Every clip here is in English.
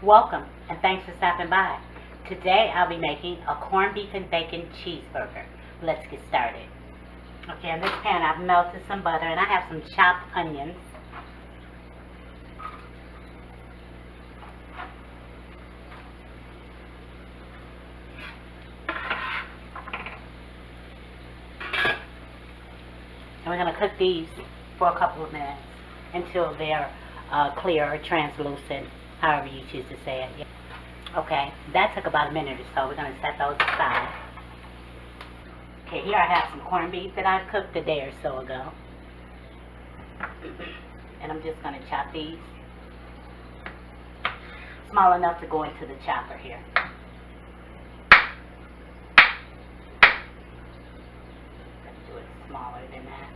Welcome and thanks for stopping by. Today I'll be making a corned beef and bacon cheeseburger. Let's get started. Okay, in this pan I've melted some butter and I have some chopped onions. And we're going to cook these for a couple of minutes until they're clear or translucent, however you choose to say it. Okay, that took about a minute or so. We're going to set those aside. Okay, here I have some corned beef that I cooked a day or so ago. And I'm just going to chop these small enough to go into the chopper here. Let's do it smaller than that.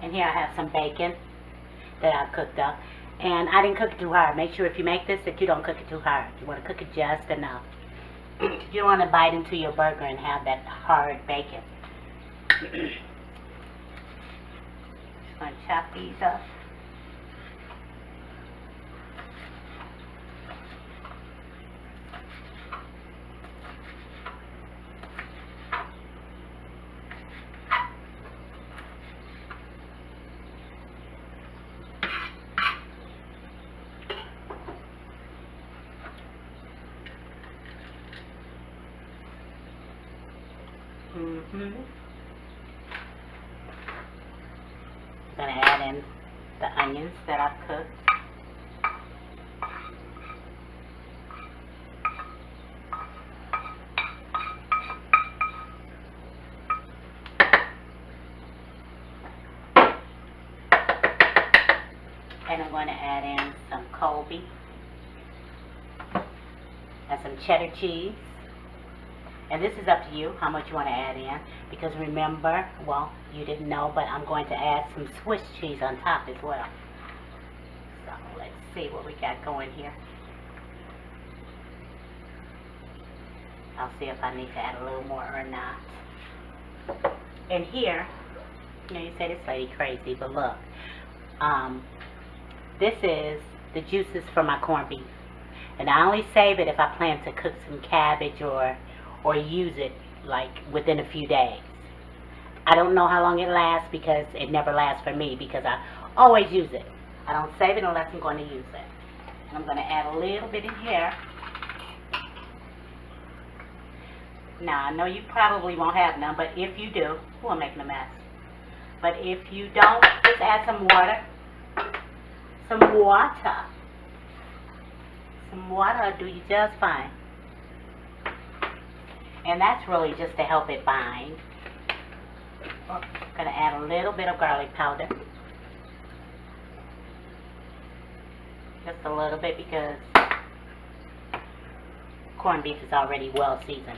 And here I have some bacon that I've cooked up. And I didn't cook it too hard. Make sure if you make this that you don't cook it too hard. You want to cook it just enough. You don't want to bite into your burger and have that hard bacon. Just going to chop these up. I'm going to add in the onions that I've cooked. And I'm going to add in some cold beef and some cheddar cheese. And this is up to you how much you want to add in, because remember, well, you didn't know, but I'm going to add some Swiss cheese on top as well. So let's see what we got going here. I'll see if I need to add a little more or not. And here, you know, you say this lady crazy, but look, this is the juices from my corned beef. And I only save it if I plan to cook some cabbage or use it like within a few days. I don't know how long it lasts because it never lasts for me, because I always use it. I don't save it unless I'm going to use it. And I'm going to add a little bit in here. Now I know you probably won't have none, but if you do, I'm making a mess. But if you don't, just add some water. Some water. Some water will do you just fine. And that's really just to help it bind. I'm going to add a little bit of garlic powder. Just a little bit, because corned beef is already well seasoned.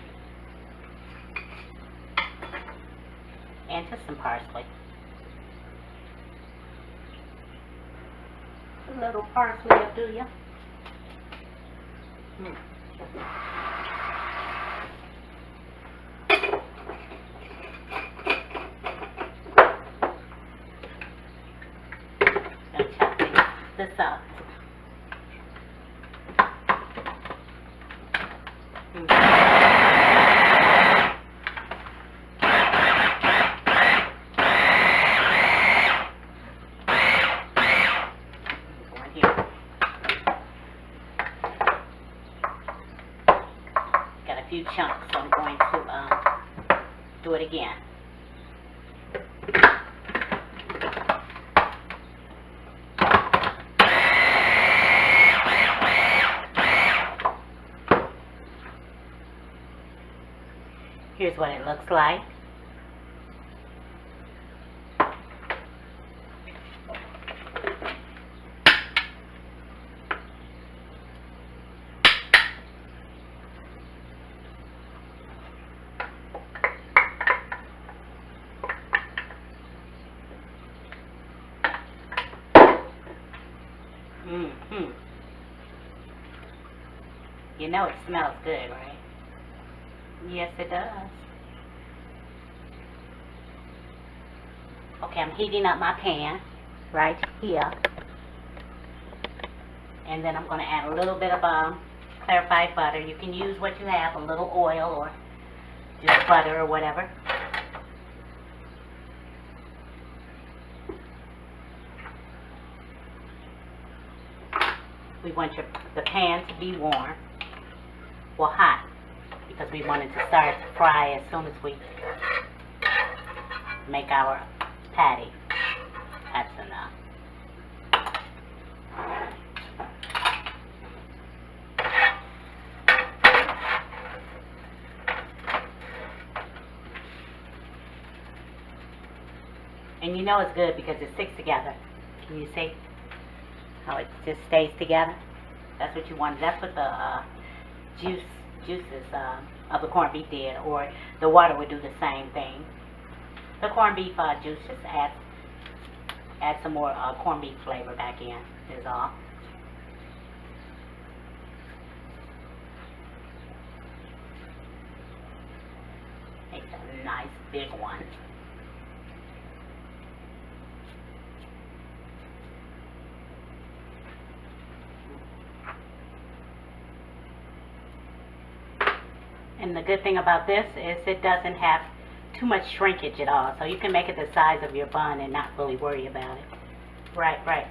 And just some parsley. A little parsley will do ya. This up. Got a few chunks, so I'm going to do it again. Here's what it looks like. Mm-hmm. You know it smells good, right? Yes, it does. Okay, I'm heating up my pan right here. And then I'm going to add a little bit of clarified butter. You can use what you have, a little oil or just butter or whatever. We want the pan to be warm, well hot, because we want it to start to fry as soon as we make our patty. That's enough. And you know it's good because it sticks together. Can you see how it just stays together? That's what you want. That's what the juices of the corned beef did, or the water would do the same thing. The corned beef juice just add some more corned beef flavor back in, is all. Makes a nice big one. And the good thing about this is it doesn't have too much shrinkage at all. So you can make it the size of your bun and not really worry about it. Right, right.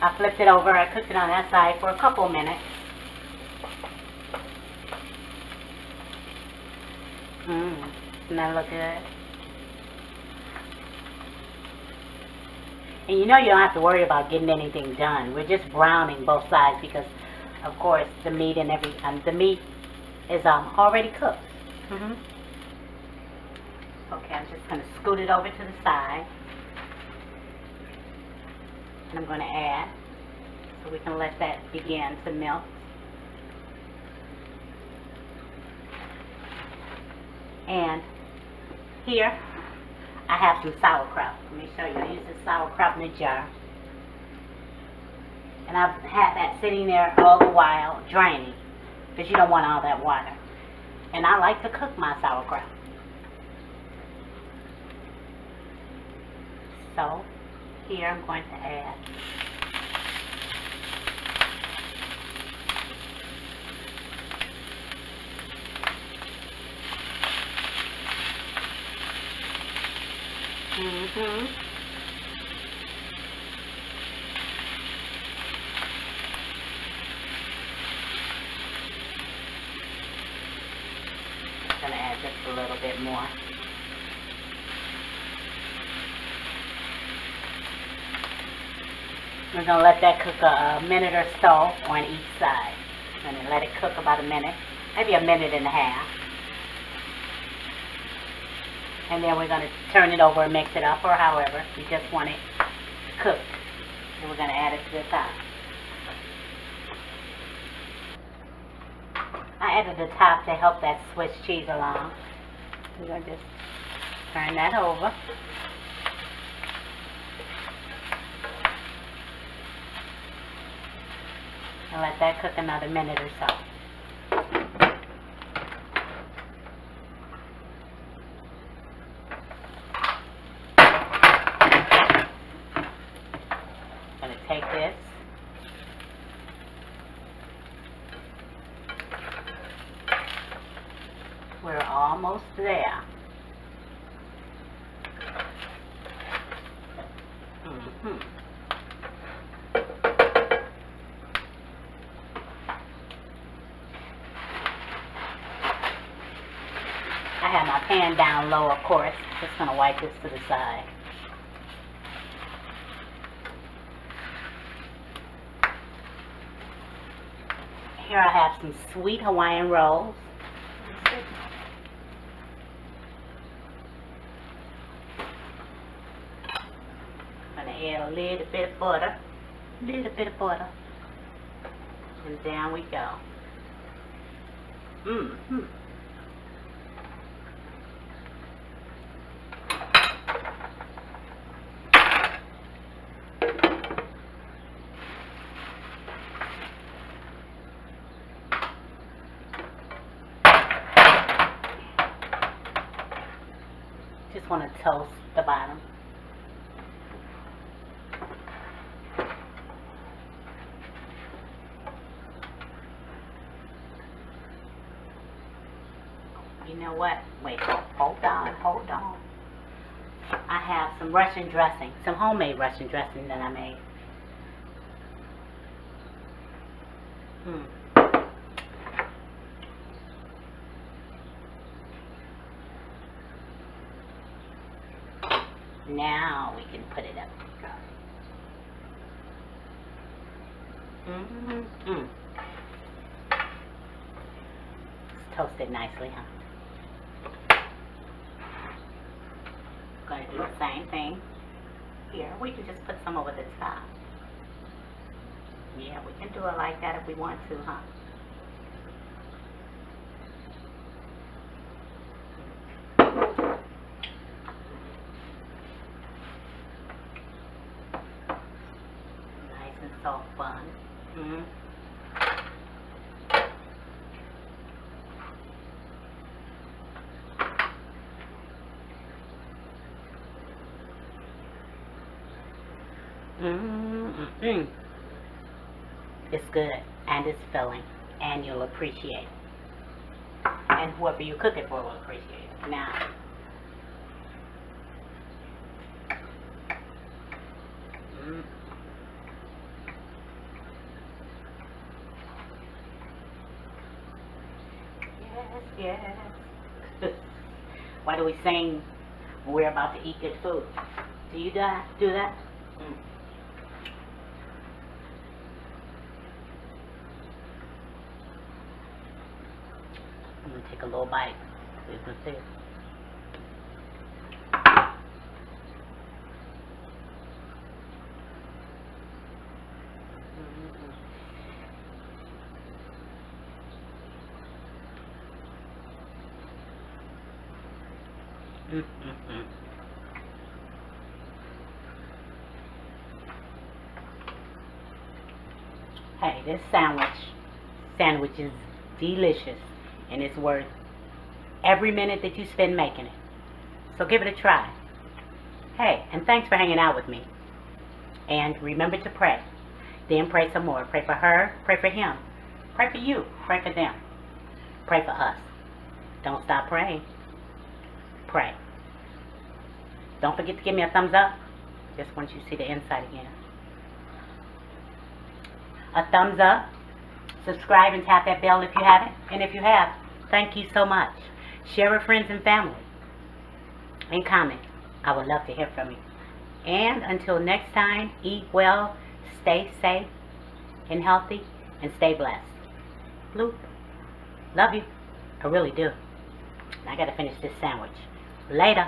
I flipped it over. I cooked it on that side for a couple minutes. Doesn't that look good? And you know you don't have to worry about getting anything done. We're just browning both sides because, of course, the meat and the meat is already cooked. Okay, I'm just going to scoot it over to the side. And I'm going to add, so we can let that begin to melt. And here I have some sauerkraut. Let me show you. I use this sauerkraut in a jar. And I've had that sitting there all the while draining, because you don't want all that water. And I like to cook my sauerkraut. So here I'm going to add I'm going to add just a little bit more. We're going to let that cook a minute or so on each side. And then let it cook about a minute, maybe a minute and a half. And then we're going to turn it over and mix it up, or however. We just want it cooked. And we're going to add it to the top. I added the top to help that Swiss cheese along. We're going to just turn that over. And let that cook another minute or so. I'm going to take this. We're almost there. pan down low, of course. Just gonna wipe this to the side. Here I have some sweet Hawaiian rolls. I'm gonna add a little bit of butter. And down we go. Just want to toast the bottom. You know what? Wait, hold on. I have some Russian dressing, some homemade Russian dressing that I made. Now we can put it up. It's toasted nicely, huh? Going to do the same thing here. We can just put some over the top. Yeah, we can do it like that if we want to, huh? Nice and soft bun. It's good, and it's filling, and you'll appreciate it. And whoever you cook it for will appreciate it. Now, yes. Why do we sing when we're about to eat good food? Do you do that? I'm going to take a little bite so you can see it. Hey, this sandwich is delicious, and it's worth every minute that you spend making it. So give it a try. Hey, and thanks for hanging out with me. And remember to pray. Then pray some more. Pray for her, pray for him, pray for you, pray for them, pray for us. Don't stop praying. Pray. Don't forget to give me a thumbs up. Just once you see the inside again. A thumbs up. Subscribe and tap that bell if you haven't. And if you have, thank you so much. Share with friends and family. And comment. I would love to hear from you. And until next time, eat well, stay safe and healthy, and stay blessed. Bloop. Love you. I really do. I gotta finish this sandwich. Later.